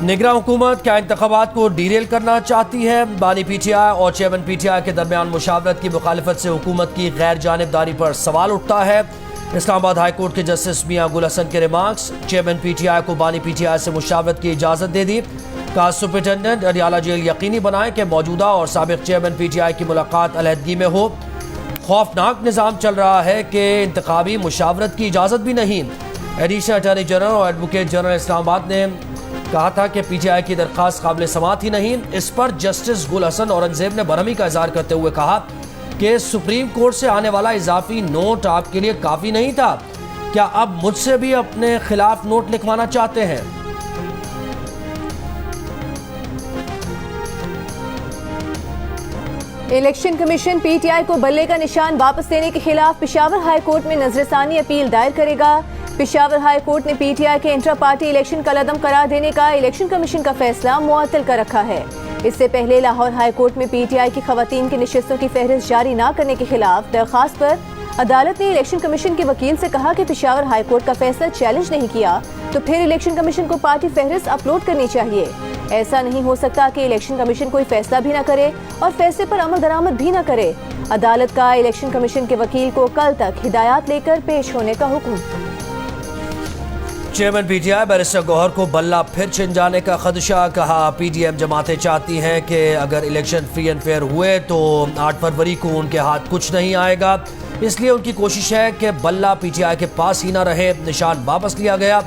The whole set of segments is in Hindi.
निगरान हुकूमत क्या इंतखाबात को डीरेल करना चाहती है? बानी पीटीआई और चेयरमैन पीटीआई के दरमियान मुशावरत की मुखालिफत से हुकूमत की गैर जानिबदारी पर सवाल उठता है। इस्लामाबाद हाई कोर्ट के जस्टिस मियां गुल हसन के रिमार्क्स, चेयरमैन पीटीआई को बानी पीटीआई से मुशावरत की इजाज़त दे दी। कहा सुपरिटेंडेंट अडियाला जेल यकीनी बनाए कि मौजूदा और साबिक चेयरमैन पीटीआई की मुलाकात अलहदगी में हो। खौफनाक निज़ाम चल रहा है कि इंतखाबी मुशावरत की इजाज़त भी नहीं। एडिशनल अटॉर्नी जनरल और एडवोकेट जनरल इस्लामाबाद ने कहा था कि पीटीआई की दरख्वास्त काबिल समाअत ही नहीं। इस पर जस्टिस गुल हसन औरंगजेब ने बरहमी का इजहार करते हुए कहा कि सुप्रीम कोर्ट से आने वाला इजाफी नोट आपके लिए काफ़ी नहीं था। क्या अब मुझसे भी अपने खिलाफ नोट लिखवाना चाहते हैं? इलेक्शन कमीशन पीटीआई को बल्ले का निशान वापस लेने के खिलाफ पेशावर हाई कोर्ट में नजरसानी अपील दायर करेगा। पेशावर हाई कोर्ट ने पीटीआई के इंट्रा पार्टी इलेक्शन का कलअदम करार देने का इलेक्शन कमीशन का फैसला मुअत्तल कर रखा है। इससे पहले लाहौर हाई कोर्ट में पीटीआई की खवातीन की नशिस्तों की फहरिस्त जारी न करने के खिलाफ दरखास्त पर अदालत ने इलेक्शन कमीशन के वकील से कहा कि पेशावर हाई कोर्ट का फैसला चैलेंज नहीं किया तो फिर इलेक्शन कमीशन को पार्टी फहरिस्त अपलोड करनी चाहिए। ऐसा नहीं हो सकता कि इलेक्शन कमीशन कोई फैसला भी न करे और फैसले पर अमल दरामद भी न करे। अदालत का इलेक्शन कमीशन के वकील को कल तक हिदायत लेकर पेश होने का हुक्म। चेयरमैन पीटीआई बैरिस्टर गौहर को बल्ला फिर छिन जाने का खदशा। कहा पीडीएम जमातें चाहती हैं कि अगर इलेक्शन फ्री एंड फेयर हुए तो 8 फरवरी को उनके हाथ कुछ नहीं आएगा, इसलिए उनकी कोशिश है कि बल्ला पीटीआई के पास ही ना रहे। निशान वापस लिया गया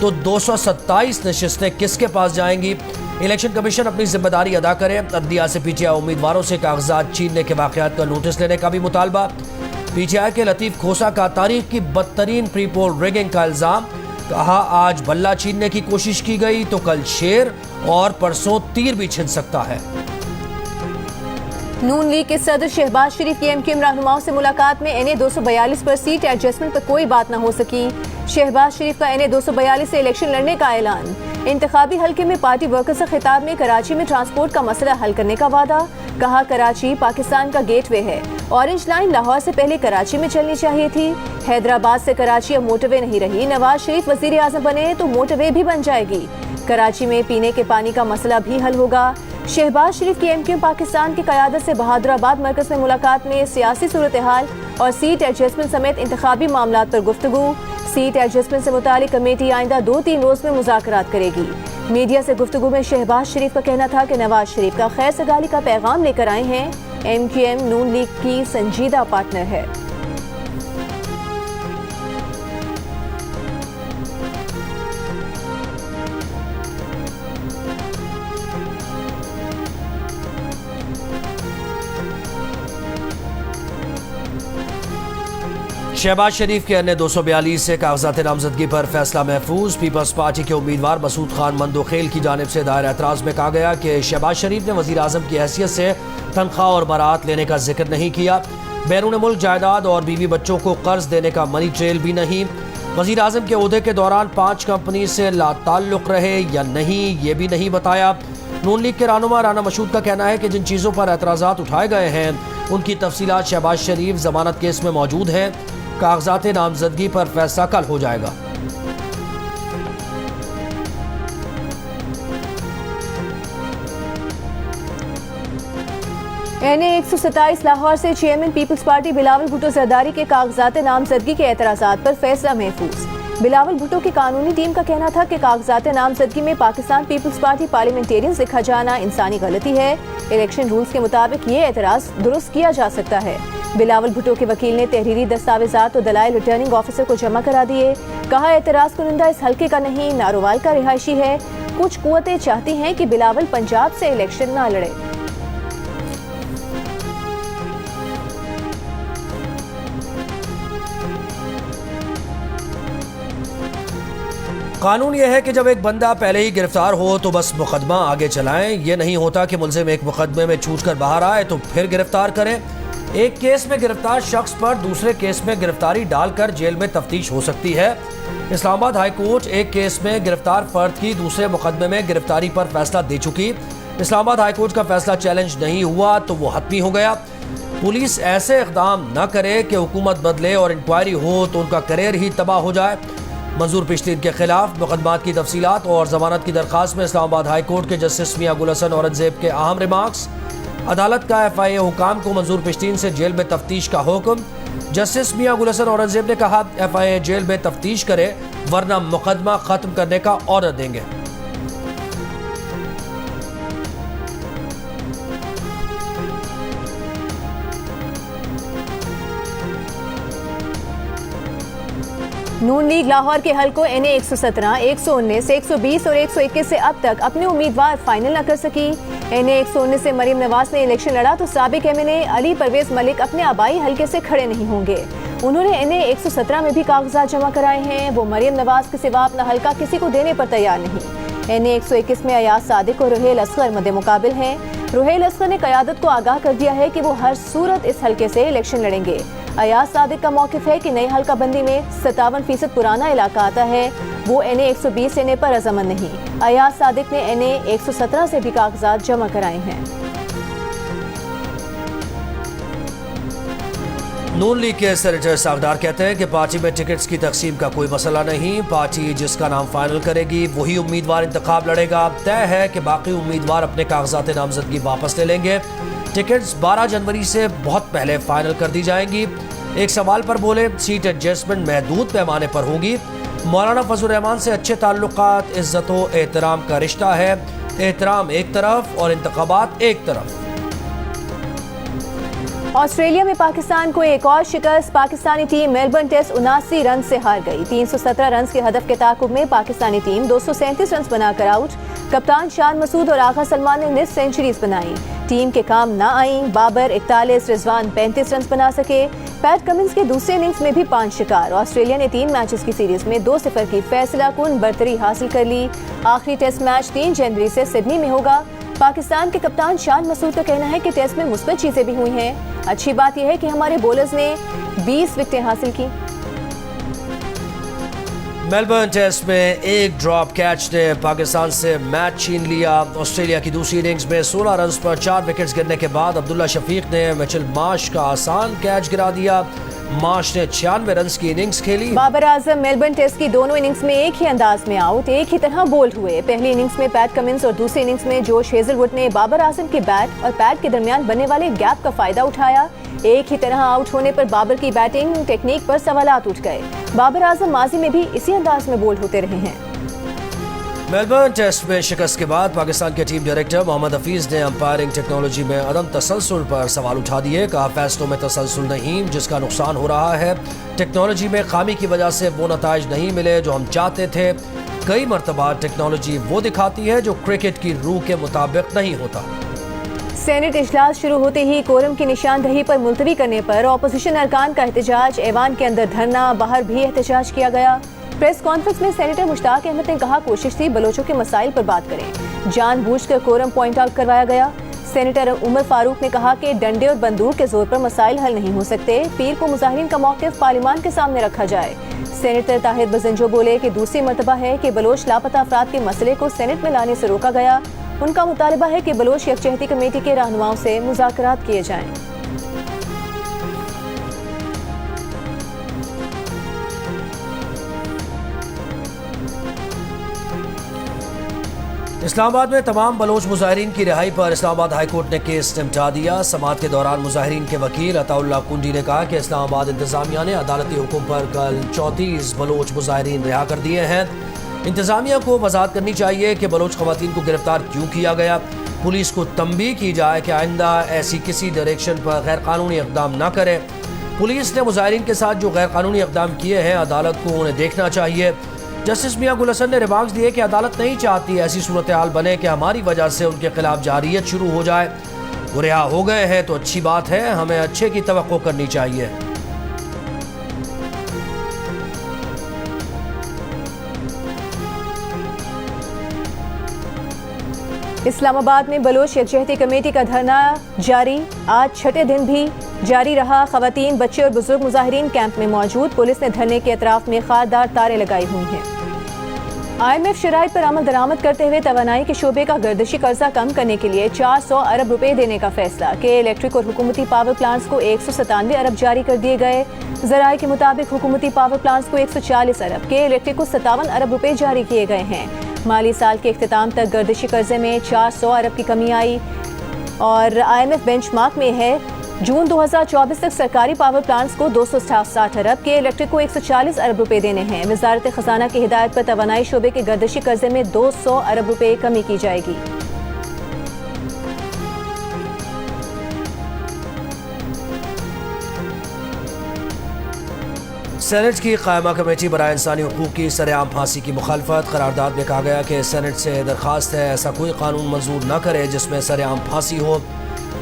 तो 227 नशिस्तें किसके पास जाएंगी? इलेक्शन कमीशन अपनी जिम्मेदारी अदा करे। अदलिया से पीटीआई उम्मीदवारों से कागजात छीनने के वाकयात का नोटिस लेने का भी मुतालबा। पीटीआई के लतीफ खोसा का तारीख की बदतरीन प्री पोल रिगिंग का इल्जाम। कहा आज बल्ला छीनने की कोशिश की गई तो कल शेर और परसों तीर भी छिन सकता है। नून लीग के सदर शहबाज शरीफ की एमक्यूएम रहनुमाओं से मुलाकात में एनए 242 पर सीट एडजस्टमेंट पर कोई बात न हो सकी। शहबाज शरीफ का एनए 242 से इलेक्शन लड़ने का ऐलान। इंतखाबी हल्के में पार्टी वर्कर्स से खिताब में कराची में ट्रांसपोर्ट का मसला हल करने का वादा। कहा कराची पाकिस्तान का गेटवे है। ऑरेंज लाइन लाहौर से पहले कराची में चलनी चाहिए थी। हैदराबाद से कराची अब मोटरवे नहीं रही। नवाज शरीफ वजीर आजम बने तो मोटरवे भी बन जाएगी। कराची में पीने के पानी का मसला भी हल होगा। शहबाज शरीफ की एमक्यूएम पाकिस्तान की क़यादत से बहादुराबाद मरकज में मुलाकात में सियासी सूरत हाल और सीट एडजस्टमेंट समेत इंतखाबी मामलात पर गुफ्तगू। सीट एडजस्टमेंट से मुतालिक कमेटी आइंदा 2-3 रोज में मुज़ाकरात करेगी। मीडिया से गुफ्तगू में शहबाज शरीफ का कहना था कि नवाज शरीफ का खैर सगाली का पैगाम लेकर आए हैं। एमक्यूएम नून लीग की संजीदा पार्टनर है। शहबाज शरीफ के अन्य 242 से कागजात नामजदगी पर फैसला महफूज। पीपल्स पार्टी के उम्मीदवार मसूद खान मंदोखेल की जानिब से दायर एतराज़ में कहा गया कि शहबाज शरीफ ने वज़ीर आज़म की हैसियत से तनख्वाह और बरात लेने का जिक्र नहीं किया। बैरून मुल्क जायदाद और बीवी बच्चों को कर्ज देने का मनी ट्रेल भी नहीं। वज़ीर आज़म के ओहदे के दौरान 5 कंपनी से लाताल्लुक़ रहे या नहीं, ये भी नहीं बताया। नून लीग के रहनुमा राना मशहूद का कहना है कि जिन चीज़ों पर एतराज़ात उठाए गए हैं उनकी तफसीलात शहबाज शरीफ जमानत केस में मौजूद हैं। कागजात नामजदगी पर फैसला कल हो जाएगा। एनए 127 लाहौर से चेयरमैन पीपल्स पार्टी बिलावल भुट्टो जरदारी के कागजात नामजदगी के एतराज़ात पर फैसला महफूज। बिलावल भुट्टो की कानूनी टीम का कहना था कि कागजात नामजदगी में पाकिस्तान पीपल्स पार्टी पार्लियामेंटेरियंस लिखा जाना इंसानी गलती है। इलेक्शन रूल्स के मुताबिक ये एतराज़ दुरुस्त किया जा सकता है। बिलावल भुट्टो के वकील ने तहरीरी दस्तावेजात और दलाइल रिटर्निंग ऑफिसर को जमा करा दिए। कहा एतराज़ कुनिंदा इस हल्के का नहीं, नारोवाल का रिहायशी है। कुछ कुव्वतें चाहती हैं कि बिलावल पंजाब से इलेक्शन ना लड़े। कानून यह है कि जब एक बंदा पहले ही गिरफ्तार हो तो बस मुकदमा आगे चलाएं। ये नहीं होता कि मुलजिम एक मुकदमे में छूटकर बाहर आए तो फिर गिरफ्तार करें। एक केस में गिरफ्तार शख्स पर दूसरे केस में गिरफ्तारी डालकर जेल में तफ्तीश हो सकती है। इस्लामाबाद हाई कोर्ट एक केस में गिरफ्तार फर्द की दूसरे मुकदमे में गिरफ्तारी पर फैसला दे चुकी। इस्लामाबाद हाई कोर्ट का फैसला चैलेंज नहीं हुआ तो वो हतमी हो गया। पुलिस ऐसे इक़दाम न करे कि हुकूमत बदले और इंक्वायरी हो तो उनका करियर ही तबाह हो जाए। मंजूर पेशतीन के खिलाफ मुकदमात की तफसीलात और जमानत की दरखास्त में इस्लामाबाद हाई कोर्ट के जस्टिस मियां गुल हसन औरंगजेब के अहम रिमार्क्स। अदालत का FIA हुकाम को मंजूर पेशतीन से जेल में तफ्तीश का हुक्म। जस्टिस मियां गुल हसन औरंगजेब ने कहा, FIA जेल में तफ्तीश करे वरना मुकदमा खत्म करने का ऑर्डर देंगे। नून लीग लाहौर के हलकों NA 117, 119, 120 और 121 से अब तक अपने उम्मीदवार फाइनल न कर सकी। NA 119 से मरीम नवाज ने इलेक्शन लड़ा तो साबिक MNA अली परवेज मलिक अपने आबाई हलके से खड़े नहीं होंगे। उन्होंने NA 117 में भी कागजात जमा कराए हैं। वो मरीम नवाज के सिवा अपना हलका किसी को देने पर तैयार नहीं। NA 121 में अयाज सादिक और रुहेल असगर मद्दे मुकाबिल हैं। रुहेल असगर ने क़यादत को आगाह कर दिया है कि वो हर सूरत इस हलके से इलेक्शन लड़ेंगे। अयाज सादिक का मौक़िफ़ है कि नई हल्का बंदी में 57% पुराना इलाका आता है। वो NA 120 लेने पर रज़ामंद नहीं। अयाज सादिक ने NA 117 से भी कागजात जमा कराए हैं। नून लीग के सेनेटर सागदार कहते हैं कि पार्टी में टिकट्स की तकसीम का कोई मसला नहीं। पार्टी जिसका नाम फाइनल करेगी वही उम्मीदवार इंतखाब लड़ेगा। तय है कि बाकी उम्मीदवार अपने कागजात नामजदगी वापस ले लेंगे। टिकट्स 12 जनवरी से बहुत पहले फाइनल कर दी जाएंगी। एक सवाल पर बोले, सीट एडजस्टमेंट महदूद पैमाने पर होगी। मौलाना फजल रहमान से अच्छे ताल्लुकात, इज्जत व एहतराम का रिश्ता है। एहतराम एक तरफ और इंतखाबात एक तरफ। ऑस्ट्रेलिया में पाकिस्तान को एक और शिकस्त। Pakistani team Melbourne test 79 run से हार गई। 317 रन के हदफ के ताकुब में पाकिस्तानी टीम 237 रन बनाकर आउट। कप्तान शान मसूद और आगा सलमान ने निस्फ सेंचुरीज बनाई। टीम के काम ना आई। बाबर 41, रिजवान 35 रन बना सके। पैट कमिंस के दूसरे इनिंग्स में भी 5 शिकार। ऑस्ट्रेलिया ने 3 मैचेस की सीरीज में 2-0 की फैसलाकुन बरतरी हासिल कर ली। आखिरी टेस्ट मैच 3 जनवरी से सिडनी में होगा। पाकिस्तान के कप्तान शान मसूद का कहना है कि टेस्ट में मुस्बत चीजें भी हुई हैं। अच्छी बात यह है कि हमारे बॉलर्स ने 20 विकेटें हासिल की। मेलबर्न टेस्ट में एक ड्रॉप कैच ने पाकिस्तान से मैच छीन लिया। ऑस्ट्रेलिया की दूसरी इनिंग्स में 16 रन पर 4 विकेट्स गिरने के बाद अब्दुल्ला शफीक ने मिचेल मार्श का आसान कैच गिरा दिया। मार्श ने 96 रन की इनिंग्स खेली। बाबर आजम मेलबर्न टेस्ट की दोनों इनिंग्स में एक ही अंदाज में आउट, एक ही तरह बोल्ड हुए। पहली इनिंग्स में पैट कमिंस और दूसरी इनिंग्स में जोश हेजलवुड ने बाबर आजम के बैट और पैट के दरमियान बनने वाले गैप का फायदा उठाया। एक ही तरह आउट होने पर बाबर की बैटिंग टेक्निक पर सवालात उठ गए। बाबर आजम माजी में भी इसी अंदाज में बोल्ड होते रहे हैं। मेलबर्न टेस्ट में शिकस्त के बाद पाकिस्तान के टीम डायरेक्टर मोहम्मद हफीज ने अंपायरिंग टेक्नोलॉजी में अदम तसलसल पर सवाल उठा दिए। कहा, फैसलों में तसलसल नहीं, जिसका नुकसान हो रहा है। टेक्नोलॉजी में खामी की वजह से वो नताइज नहीं मिले जो हम चाहते थे। कई मरतबा टेक्नोलॉजी वो दिखाती है जो क्रिकेट की रूह के मुताबिक नहीं होता। सेनेट इजलास शुरू होते ही कोरम की निशानदही पर मुलतवी करने पर अपोजिशन अरकान का एहतजाज। ऐवान के अंदर धरना, बाहर भी एहतजाज किया गया। प्रेस कॉन्फ्रेंस में सेनेटर मुश्ताक अहमद ने कहा, कोशिश थी बलोचों के मसाइल पर बात करें। जानबूझकर कोरम पॉइंट आउट करवाया गया। सेनेटर उमर फारूक ने कहा कि डंडे और बंदूक के जोर पर मसाइल हल नहीं हो सकते। पीर को मुजाहिरीन का मौक़िफ़ पार्लिमान के सामने रखा जाए। सेनेटर ताहिर बजंजो बोले कि दूसरी मरतबा है कि बलोच लापता अफराद के मसले को सेनेट में लाने से रोका गया। उनका मुतालबा है कि बलोच यकजहती कमेटी के रहनुमाओं से मुज़ाकरात किए जाएं। इस्लामाबाद में तमाम बलोच मुजाहिरीन की रिहाई पर इस्लामाबाद हाई कोर्ट ने केस निपटा दिया। समाअत के दौरान मुजाहिरीन के वकील अताउल्लाह कुंडी ने कहा कि इस्लामाबाद इंतजामिया ने अदालती हुक्म पर कल 34 बलोच मुजाहिरीन रिहा कर दिए हैं। इंतजामिया को वजाहत करनी चाहिए कि बलोच खवातीन को गिरफ्तार क्यों किया गया। पुलिस को तंबीह की जाए कि आइंदा ऐसी किसी डायरेक्शन पर गैर कानूनी इक़दाम न करे। पुलिस ने मुजाहिरीन के साथ जो गैर कानूनी इक़दाम किए हैं अदालत को उन्हें देखना चाहिए। जस्टिस मियां गुल हसन ने रिमार्क्स दिए कि अदालत नहीं चाहती ऐसी सूरत हाल बने कि हमारी वजह से उनके खिलाफ जारियत शुरू हो जाए। वो रिहा हो गए हैं तो अच्छी बात है, हमें अच्छे की तवक्को करनी चाहिए। इस्लामाबाद में बलोच यकजहती कमेटी का धरना जारी। आज छठे दिन भी जारी रहा। खवातीन, बच्चे और बुजुर्ग मुजाहिरीन कैंप में मौजूद। पुलिस ने धरने के अतराफ में खारदार तारे लगाई हुई हैं। IMF शराइत पर अमल दरामद करते हुए तवानाई के शोबे का गर्दिशी कर्जा कम करने के लिए 400 अरब रुपए देने का फैसला। के इलेक्ट्रिक और हुकूमती पावर प्लांट्स को 197 अरब जारी कर दिए गए। जराये के मुताबिक हुकूमती पावर प्लांट्स को 140 अरब, के इलेक्ट्रिक को 57 अरब रुपए जारी किए गए हैं। माली साल के इख्तिताम तक गर्दिशी कर्जे में 400 अरब की कमी आई और IMF बेंचमार्क में है जून 2024 तक सरकारी पावर प्लांट्स को 260 अरब, के इलेक्ट्रिक को 140 अरब रुपए देने हैं। वजारत खजाना की हिदायत पर तवानाई शोबे के गर्दिशी कर्जे में 200 अरब रुपए कमी की जाएगी। सेनेट की कायमा कमेटी बराए इंसानी हुकूक की सरेआम फांसी की मुखालफत। करारदाद में कहा गया कि सेनेट से दरख्वास्त है ऐसा कोई कानून मंजूर न करे जिसमें सरेआम फांसी हो।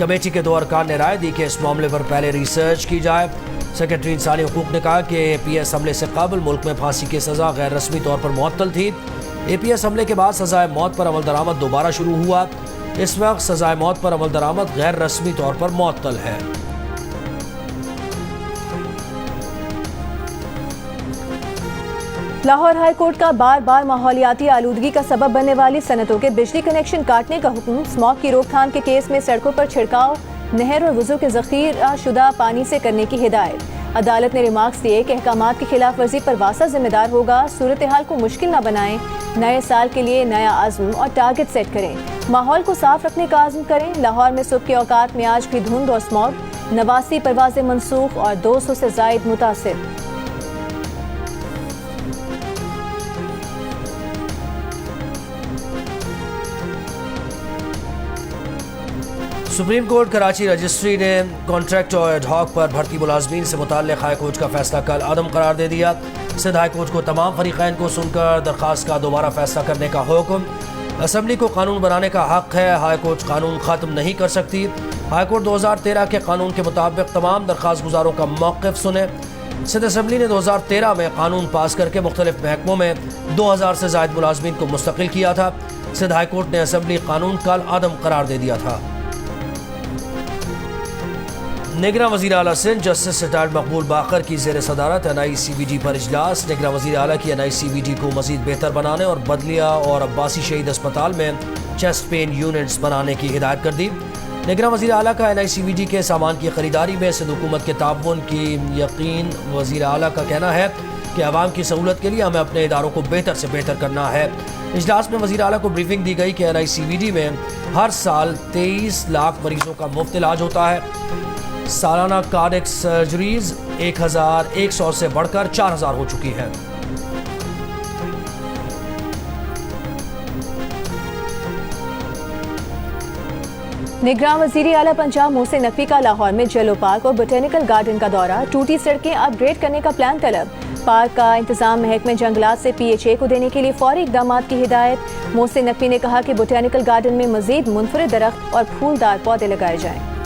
कमेटी के 2 अरकान ने राय दी कि इस मामले पर पहले रिसर्च की जाए। सेक्रेटरी इंसानी हुकूक ने कहा कि APS हमले से कबल मुल्क में फांसी की सज़ा गैर रस्मी तौर पर मुअत्तल थी। APS हमले के बाद सज़ाए मौत पर अमल दरामद दोबारा शुरू हुआ। इस वक्त सज़ाए मौत पर अमल दरामद गैर रस्मी तौर पर मुअत्तल है। लाहौर हाई कोर्ट का बार बार माहौलियाती आलूदगी का सबब बनने वाली सनतों के बिजली कनेक्शन काटने का हुक्म। स्मॉग की रोकथाम के केस में सड़कों पर छिड़काव नहर और वुजू के ज़ख़ीरा शुदा पानी से करने की हिदायत। अदालत ने रिमार्क्स दिए कि अहकामात की खिलाफ वर्जी पर वासा जिम्मेदार होगा। सूरत हाल को मुश्किल न बनाएं। नए साल के लिए नया आज़म और टारगेट सेट करें। माहौल को साफ रखने का आज़म करें। लाहौर में सुबह के औकात में आज भी धुंध और स्मॉग, 89 परवाजें मनसूख और 200 से ज़ायद मुतासिर। सुप्रीम कोर्ट कराची रजिस्ट्री ने कॉन्ट्रैक्ट और एडहॉक पर भर्ती मुलाजमीन से मुताल्लिक़ हाई कोर्ट का फैसला कल अदम करार दे दिया। सिंध हाई कोर्ट को तमाम फरीक़ैन को सुनकर दरख्वास्त का दोबारा फैसला करने का हुक्म। असम्बली को कानून बनाने का हक है, हाई कोर्ट कानून ख़त्म नहीं कर सकती। हाई कोर्ट 2013 के कानून के मुताबिक तमाम दरख्वास्त गुजारों का मौक़िफ़ सुने। सिंध असम्बली ने 2013 में कानून पास करके मुख्तलिफ महकमों में 2000 से ज़ायद मुलाजमीन को मुस्तकिल किया था। सिंध हाई कोर्ट ने असम्बली कानून कल अदम करार दे दिया था। निगरां वज़ीर आला सिंध जस्टिस रिटायर्ड मकबूल बाकर की ज़ेर सदारत NICVD पर इजलास। निगरां वज़ीर आला की NICVD को मज़ीद बेहतर बनाने और बदलिया और अब्बासी शहीद अस्पताल में चेस्ट पेन यूनिट्स बनाने की हिदायत कर दी। निगरां वज़ीर आला का NICVD के सामान की खरीदारी में सिंध हुकूमत के ताउन की यकीन। वज़ीर आला का कहना है कि आवाम की सहूलत के लिए हमें अपने इदारों को बेहतर से बेहतर करना है। इजलास में वज़ीर आला को ब्रीफिंग दी गई कि NICVD में हर साल 23 लाख मरीजों का मुफ्त इलाज होता है। सालाना कार्डियक सर्जरीज 1100 से बढ़कर 4000 हो चुकी हैं। निगरान वज़ीर आला पंजाब मोहसिन नकवी का लाहौर में जेलो पार्क और बोटेनिकल गार्डन का दौरा। टूटी सड़कें अपग्रेड करने का प्लान तलब। पार्क का इंतजाम महकमे जंगलात से PHA को देने के लिए फौरी इकदाम की हिदायत। मोहसिन नकवी ने कहा कि बोटेनिकल गार्डन में मजीद मुनफरिद दरख्त और फूलदार पौधे लगाए जाएं।